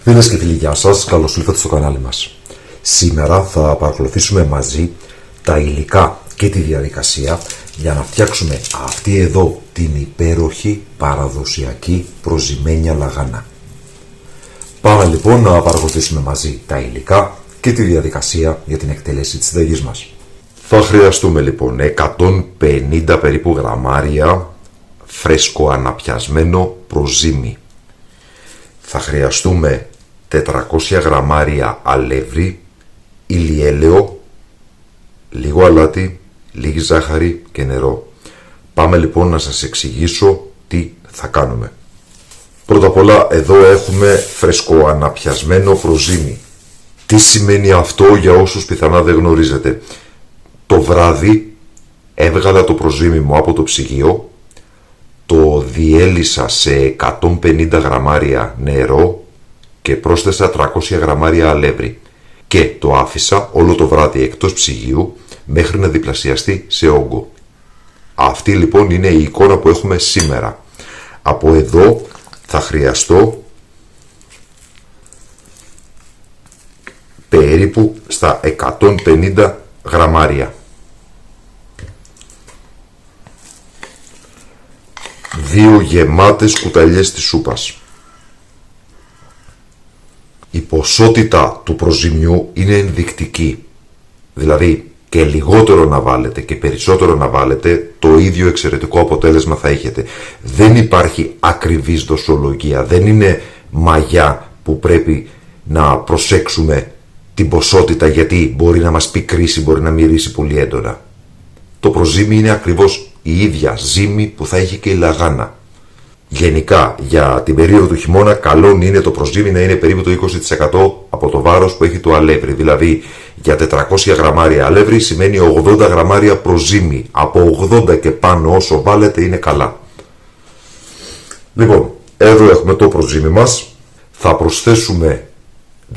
Φίλες και φίλοι, γεια σας, καλώς ήρθατε στο κανάλι μας. Σήμερα θα παρακολουθήσουμε μαζί τα υλικά και τη διαδικασία για να φτιάξουμε αυτή εδώ την υπέροχη παραδοσιακή προζυμένια λαγάνα. Πάμε λοιπόν να παρακολουθήσουμε μαζί τα υλικά και τη διαδικασία για την εκτέλεση της συνταγής μας. Θα χρειαστούμε λοιπόν 150 περίπου γραμμάρια φρέσκο αναπιασμένο προζύμι. Θα χρειαστούμε 400 γραμμάρια αλεύρι, ηλιέλαιο, λίγο αλάτι, λίγη ζάχαρη και νερό. Πάμε λοιπόν να σας εξηγήσω τι θα κάνουμε. Πρώτα απ' όλα εδώ έχουμε φρέσκο αναπιασμένο προζύμι. Τι σημαίνει αυτό για όσους πιθανά δεν γνωρίζετε? Το βράδυ έβγαλα το προζύμι μου από το ψυγείο, το διέλυσα σε 150 γραμμάρια νερό και πρόσθεσα 300 γραμμάρια αλεύρι και το άφησα όλο το βράδυ εκτός ψυγείου μέχρι να διπλασιαστεί σε όγκο. Αυτή λοιπόν είναι η εικόνα που έχουμε σήμερα. Από εδώ θα χρειαστώ περίπου στα 150 γραμμάρια. 2 γεμάτες κουταλιές της σούπας. Η ποσότητα του προζυμιού είναι ενδεικτική. Δηλαδή και λιγότερο να βάλετε και περισσότερο να βάλετε, το ίδιο εξαιρετικό αποτέλεσμα θα έχετε. Δεν υπάρχει ακριβής δοσολογία, δεν είναι μαγιά που πρέπει να προσέξουμε την ποσότητα γιατί μπορεί να μας πικρίσει, μπορεί να μυρίσει πολύ έντονα. Το προζύμι είναι ακριβώς η ίδια ζύμη που θα έχει και η λαγάνα. Γενικά για την περίοδο του χειμώνα καλό είναι το προζύμι να είναι περίπου το 20% από το βάρος που έχει το αλεύρι. Δηλαδή για 400 γραμμάρια αλεύρι σημαίνει 80 γραμμάρια προζύμι. Από 80 και πάνω όσο βάλετε είναι καλά. Λοιπόν, εδώ έχουμε το προζύμι μας. Θα προσθέσουμε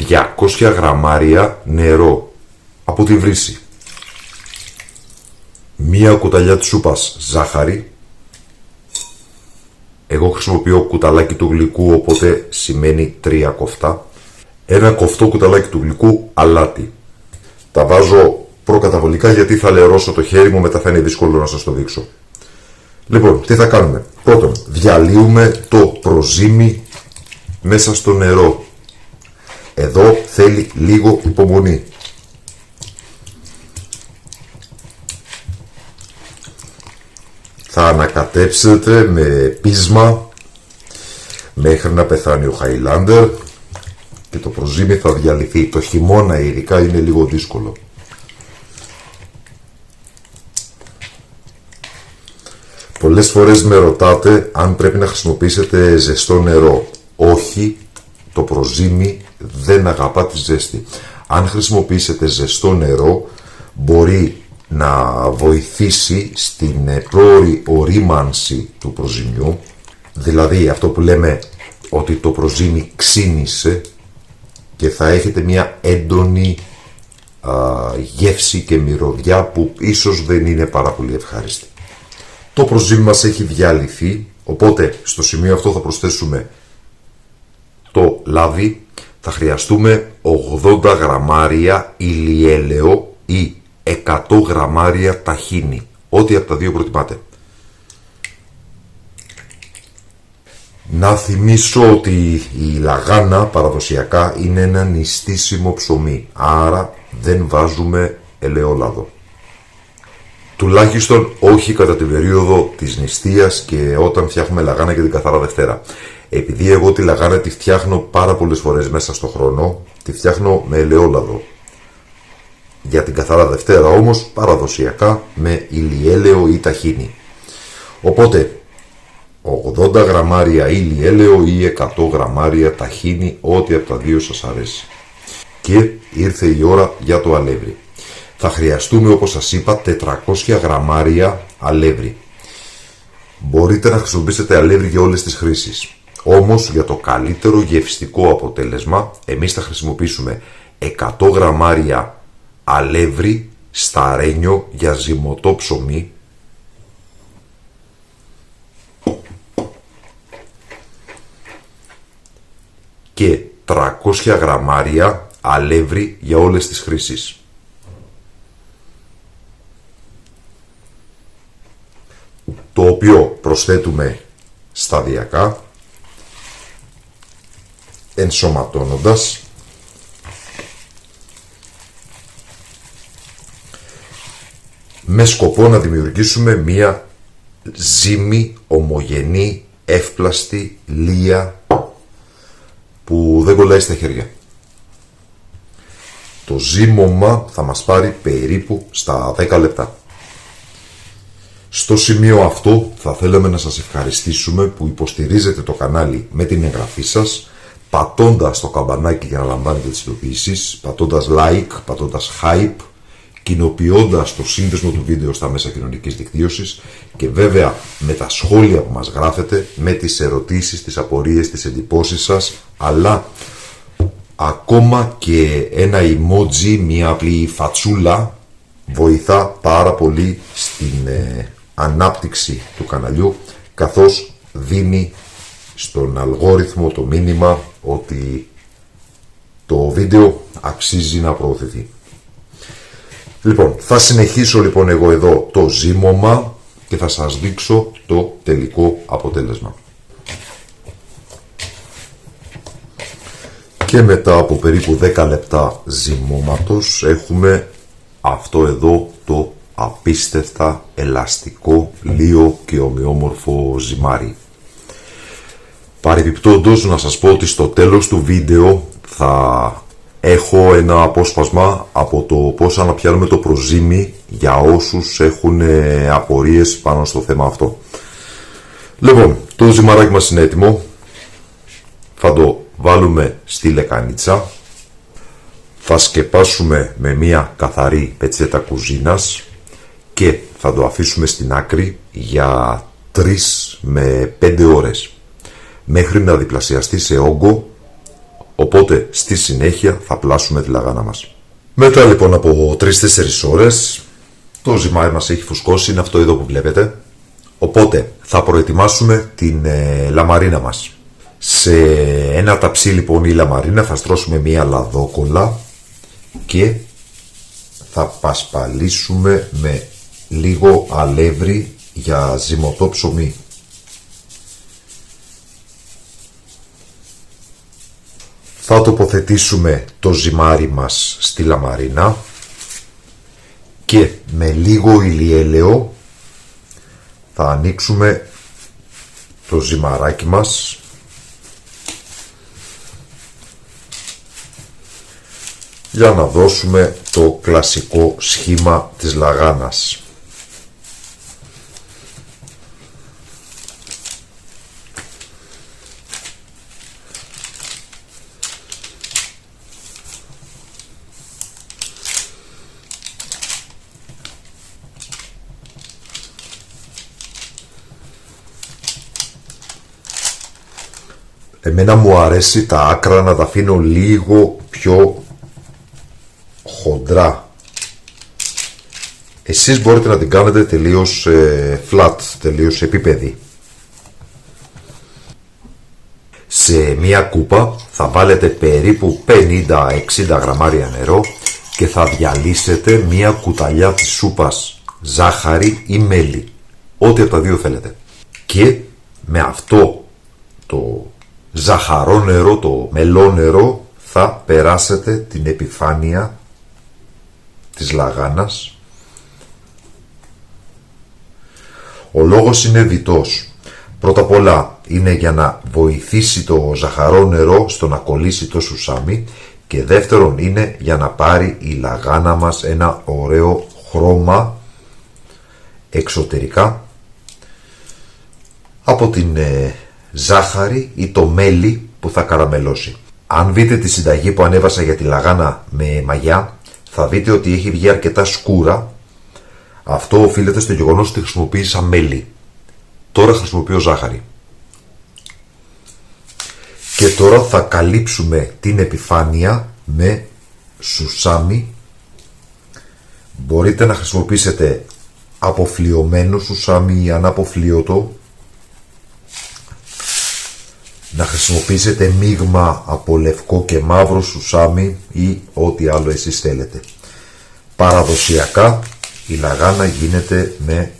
200 γραμμάρια νερό από τη βρύση. Μία κουταλιά της σούπας ζάχαρη. Εγώ χρησιμοποιώ κουταλάκι του γλυκού, οπότε σημαίνει 3 κοφτά. Ένα κοφτό κουταλάκι του γλυκού αλάτι. Τα βάζω προκαταβολικά γιατί θα λερώσω το χέρι μου, μετά θα είναι δύσκολο να σας το δείξω. Λοιπόν, τι θα κάνουμε? Πρώτον, διαλύουμε το προζύμι μέσα στο νερό. Εδώ θέλει λίγο υπομονή. Θα ανακατέψετε με πείσμα μέχρι να πεθάνει ο Χάιλάντερ και το προζύμι θα διαλυθεί. Το χειμώνα ειδικά είναι λίγο δύσκολο. Πολλές φορές με ρωτάτε αν πρέπει να χρησιμοποιήσετε ζεστό νερό. Όχι, το προζύμι δεν αγαπά τη ζέστη. Αν χρησιμοποιήσετε ζεστό νερό μπορεί να βοηθήσει στην πρόωρη ορίμανση του προζυμιού, δηλαδή αυτό που λέμε ότι το προζύμι ξύνησε και θα έχετε μια έντονη γεύση και μυρωδιά που ίσως δεν είναι πάρα πολύ ευχάριστη. Το προζύμι μας έχει διαλυθεί, οπότε στο σημείο αυτό θα προσθέσουμε το λάδι. Θα χρειαστούμε 80 γραμμάρια ηλιέλαιο ή 100 γραμμάρια ταχίνι, ό,τι από τα δύο προτιμάτε. Να θυμίσω ότι η λαγάνα παραδοσιακά είναι ένα νηστίσιμο ψωμί, άρα δεν βάζουμε ελαιόλαδο. Τουλάχιστον όχι κατά την περίοδο της νηστείας και όταν φτιάχνουμε λαγάνα και την καθαρά Δευτέρα. Επειδή εγώ τη λαγάνα τη φτιάχνω πάρα πολλές φορές μέσα στο χρόνο, τη φτιάχνω με ελαιόλαδο. Για την καθαρά Δευτέρα όμως παραδοσιακά με ηλιέλαιο ή ταχίνι. Οπότε 80 γραμμάρια ηλιέλαιο ή 100 γραμμάρια ταχίνι, ό,τι από τα δύο σας αρέσει. Και ήρθε η ώρα για το αλεύρι. Θα χρειαστούμε, όπως σας είπα, 400 γραμμάρια αλεύρι. Μπορείτε να χρησιμοποιήσετε αλεύρι για όλες τις χρήσεις. Όμως για το καλύτερο γευστικό αποτέλεσμα εμείς θα χρησιμοποιήσουμε 100 γραμμάρια αλεύρι σταρένιο για ζυμωτό ψωμί, και 300 γραμμάρια αλεύρι για όλες τις χρήσεις. Το οποίο προσθέτουμε σταδιακά, ενσωματώνοντας με σκοπό να δημιουργήσουμε μία ζύμη, ομογενή, εύπλαστη, λία που δεν κολλάει στα χέρια. Το ζύμωμα θα μας πάρει περίπου στα 10 λεπτά. Στο σημείο αυτό θα θέλαμε να σας ευχαριστήσουμε που υποστηρίζετε το κανάλι με την εγγραφή σας, πατώντας το καμπανάκι για να λαμβάνετε τις ειδοποιήσεις, πατώντας like, πατώντας hype, κοινοποιώντας το σύνδεσμο του βίντεο στα μέσα κοινωνικής δικτύωσης και βέβαια με τα σχόλια που μας γράφετε, με τις ερωτήσεις, τις απορίες, τις εντυπώσεις σας, αλλά ακόμα και ένα emoji, μια απλή φατσούλα βοηθά πάρα πολύ στην ανάπτυξη του καναλιού, καθώς δίνει στον αλγόριθμο το μήνυμα ότι το βίντεο αξίζει να προωθηθεί. Λοιπόν, θα συνεχίσω λοιπόν εγώ εδώ το ζύμωμα και θα σας δείξω το τελικό αποτέλεσμα. Και μετά από περίπου 10 λεπτά ζυμώματος έχουμε αυτό εδώ το απίστευτα ελαστικό, λίο και ομοιόμορφο ζυμάρι. Παρεμπιπτόντως να σας πω ότι στο τέλος του βίντεο θα έχω ένα απόσπασμα από το πώς αναπιάνουμε το προζύμι για όσους έχουν απορίες πάνω στο θέμα αυτό. Λοιπόν, το ζυμαράκι μας είναι έτοιμο. Θα το βάλουμε στη λεκανίτσα. Θα σκεπάσουμε με μια καθαρή πετσέτα κουζίνας και θα το αφήσουμε στην άκρη για 3 με 5 ώρες μέχρι να διπλασιαστεί σε όγκο, οπότε στη συνέχεια θα πλάσουμε τη λαγάνα μας. Μετά λοιπόν από 3-4 ώρες το ζυμάρι μας έχει φουσκώσει, είναι αυτό εδώ που βλέπετε, οπότε θα προετοιμάσουμε την λαμαρίνα μας. Σε ένα ταψί λοιπόν η λαμαρίνα θα στρώσουμε μία λαδόκολλα και θα πασπαλίσουμε με λίγο αλεύρι για ζυμωτό ψωμί. Θα τοποθετήσουμε το ζυμάρι μας στη λαμαρίνα και με λίγο ηλιέλαιο θα ανοίξουμε το ζυμαράκι μας για να δώσουμε το κλασικό σχήμα της λαγάνας. Εμένα μου αρέσει τα άκρα να τα αφήνω λίγο πιο χοντρά. Εσείς μπορείτε να την κάνετε τελείως flat, τελείως επίπεδη. Σε μία κούπα θα βάλετε περίπου 50-60 γραμμάρια νερό και θα διαλύσετε μία κουταλιά της σούπας ζάχαρη ή μέλι, ό,τι από τα δύο θέλετε. Και με αυτό το ζαχαρό νερό, το μελό νερό, θα περάσετε την επιφάνεια της λαγάνας. Ο λόγος είναι διτός. Πρώτα απ' όλα είναι για να βοηθήσει το ζαχαρό νερό στο να κολλήσει το σουσάμι και δεύτερον είναι για να πάρει η λαγάνα μας ένα ωραίο χρώμα εξωτερικά από την ζάχαρη ή το μέλι που θα καραμελώσει. Αν δείτε τη συνταγή που ανέβασα για τη λαγάνα με μαγιά, θα δείτε ότι έχει βγει αρκετά σκούρα. Αυτό οφείλεται στο γεγονός ότι χρησιμοποίησα μέλι. Τώρα χρησιμοποιώ ζάχαρη. Και τώρα θα καλύψουμε την επιφάνεια με σουσάμι. Μπορείτε να χρησιμοποιήσετε αποφλιωμένο σουσάμι ή αναποφλίωτο. να χρησιμοποιήσετε μείγμα από λευκό και μαύρο σουσάμι ή ό,τι άλλο εσείς θέλετε. Παραδοσιακά η λαγάνα γίνεται με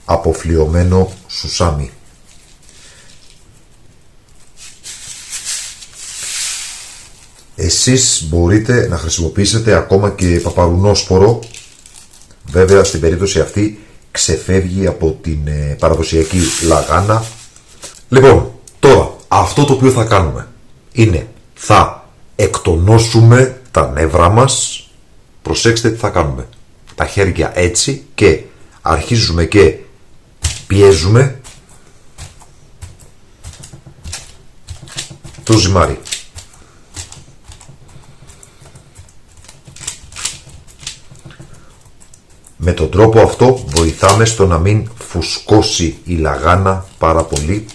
αποφλιωμένο σουσάμι. Εσείς μπορείτε να χρησιμοποιήσετε ακόμα και παπαρουνόσπορο. Βέβαια στην περίπτωση αυτή ξεφεύγει από την παραδοσιακή λαγάνα. Λοιπόν, τώρα αυτό το οποίο θα κάνουμε είναι θα εκτονώσουμε τα νεύρα μας. Προσέξτε τι θα κάνουμε. Τα χέρια έτσι και αρχίζουμε και πιέζουμε το ζυμάρι. Με τον τρόπο αυτό βοηθάμε στο να μην φουσκώσει η λαγάνα πάρα πολύ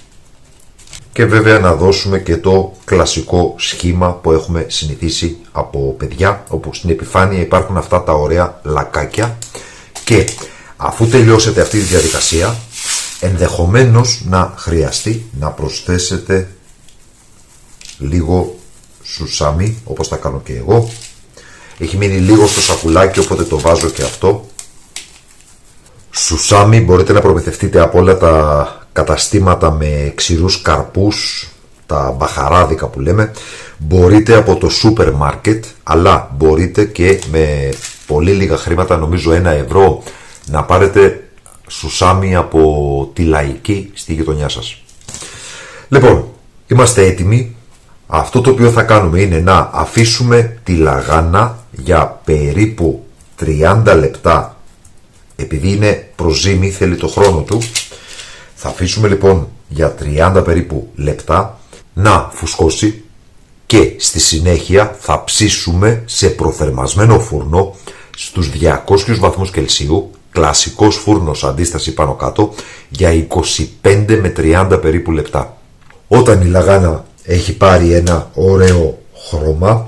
και βέβαια να δώσουμε και το κλασικό σχήμα που έχουμε συνηθίσει από παιδιά, όπου στην επιφάνεια υπάρχουν αυτά τα ωραία λακάκια. Και αφού τελειώσετε αυτή τη διαδικασία, ενδεχομένως να χρειαστεί να προσθέσετε λίγο σουσάμι, όπως θα κάνω και εγώ. Έχει μείνει λίγο στο σακουλάκι, οπότε το βάζω και αυτό. Σουσάμι μπορείτε να προμηθευτείτε από όλα τα καταστήματα με ξηρούς καρπούς, τα μπαχαράδικα που λέμε. Μπορείτε από το σούπερ μάρκετ, αλλά μπορείτε και με πολύ λίγα χρήματα, νομίζω 1 ευρώ, να πάρετε σουσάμι από τη Λαϊκή στη γειτονιά σας. Λοιπόν, είμαστε έτοιμοι. Αυτό το οποίο θα κάνουμε είναι να αφήσουμε τη λαγάνα για περίπου 30 λεπτά. Επειδή είναι προζύμι, θέλει το χρόνο του. Θα αφήσουμε λοιπόν για 30 περίπου λεπτά να φουσκώσει και στη συνέχεια θα ψήσουμε σε προθερμασμένο φούρνο στους 200 βαθμούς Κελσίου, κλασικός φούρνος αντίσταση πάνω κάτω, για 25 με 30 περίπου λεπτά. Όταν η λαγάνα έχει πάρει ένα ωραίο χρώμα,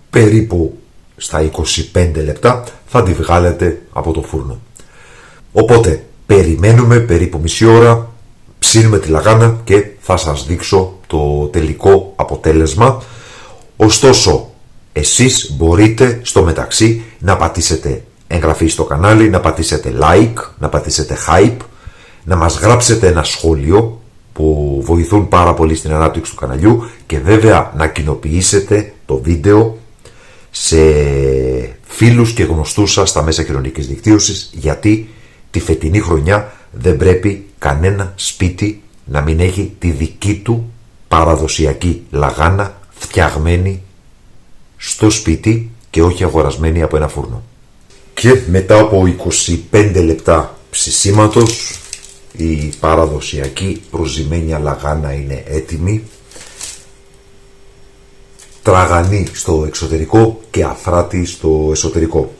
περίπου στα 25 λεπτά θα τη βγάλετε από το φούρνο. Οπότε περιμένουμε περίπου μισή ώρα, ψήνουμε τη λαγάνα και θα σας δείξω το τελικό αποτέλεσμα. Ωστόσο, εσείς μπορείτε στο μεταξύ να πατήσετε εγγραφή στο κανάλι, να πατήσετε like, να πατήσετε hype, να μας γράψετε ένα σχόλιο που βοηθούν πάρα πολύ στην ανάπτυξη του καναλιού και βέβαια να κοινοποιήσετε το βίντεο σε φίλους και γνωστούς σας στα μέσα κοινωνικής δικτύωσης, γιατί τη φετινή χρονιά δεν πρέπει κανένα σπίτι να μην έχει τη δική του παραδοσιακή λαγάνα φτιαγμένη στο σπίτι και όχι αγορασμένη από ένα φούρνο. Και μετά από 25 λεπτά ψησίματος η παραδοσιακή προζυμένη λαγάνα είναι έτοιμη, τραγανή στο εξωτερικό και αφράτη στο εσωτερικό.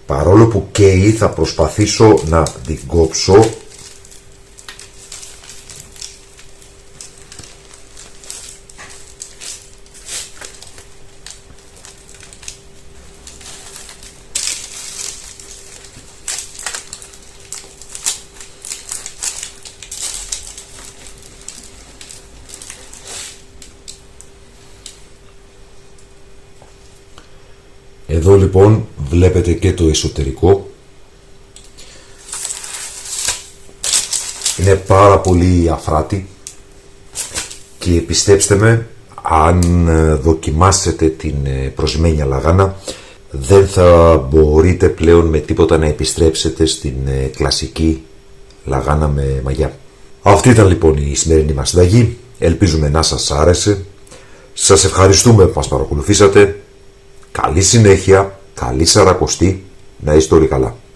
Παρόλο που καίει, θα προσπαθήσω να την κόψω. Εδώ λοιπόν βλέπετε και το εσωτερικό. Είναι πάρα πολύ αφράτη και πιστέψτε με, αν δοκιμάσετε την προζυμένη λαγάνα δεν θα μπορείτε πλέον με τίποτα να επιστρέψετε στην κλασική λαγάνα με μαγιά. Αυτή ήταν λοιπόν η σημερινή μας συνταγή. Ελπίζουμε να σας άρεσε. Σας ευχαριστούμε που μας παρακολουθήσατε. Καλή συνέχεια, καλή Σαρακοστή, να είστε όλοι καλά.